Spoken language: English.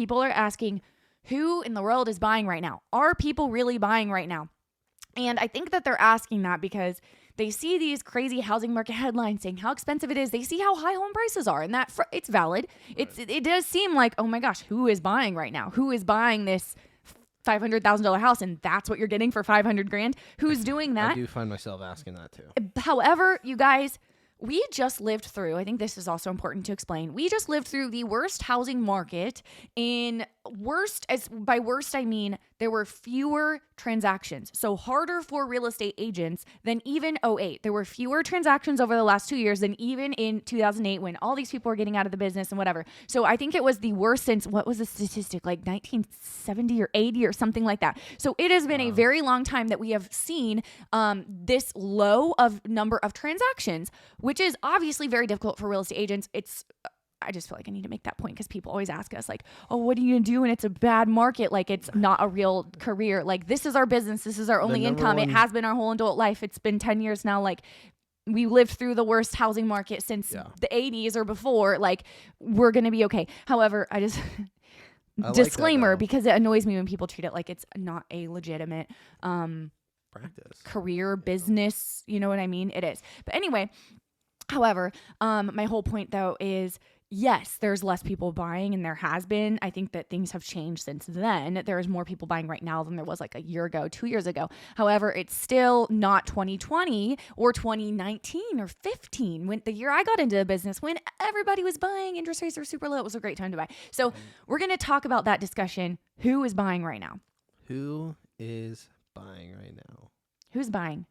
people are asking, who in the world is buying right now? Are people really buying right now? And I think that they're asking that because they see these crazy housing market headlines saying how expensive it is. They see how high home prices are, and that it's valid. Right. It does seem like, oh my gosh, who is buying right now? Who is buying this $500,000 house, and that's what you're getting for $500,000? Who's doing that? I do find myself asking that too. However, you guys, we just lived through, I think this is also important to explain, we just lived through the worst housing market by worst, I mean there were fewer transactions. So harder for real estate agents than even 2008. There were fewer transactions over the last 2 years than even in 2008 when all these people were getting out of the business and whatever. So I think it was the worst since, what was the statistic, like 1970 or 80 or something like that. So it has been a very long time that we have seen this low of number of transactions, which is obviously very difficult for real estate agents. I just feel like I need to make that point because people always ask us like, oh, what are you going to do when it's a bad market? Like, it's not a real career. Like, this is our business. This is our only income. It has been our whole adult life. It's been 10 years now. Like, we lived through the worst housing market since the 80s or before. Like, we're going to be okay. However, I disclaimer, because it annoys me when people treat it like it's not a legitimate practice, career, business. You know what I mean? It is. But anyway, however, my whole point though is, yes, there's less people buying, and there has been. I think that things have changed since then. There's more people buying right now than there was like a year ago, 2 years ago. However, it's still not 2020 or 2019 or 15, when the year I got into the business, when everybody was buying, interest rates were super low. It was a great time to buy. So we're going to talk about that discussion. Who is buying right now? Who is buying right now? Who's buying?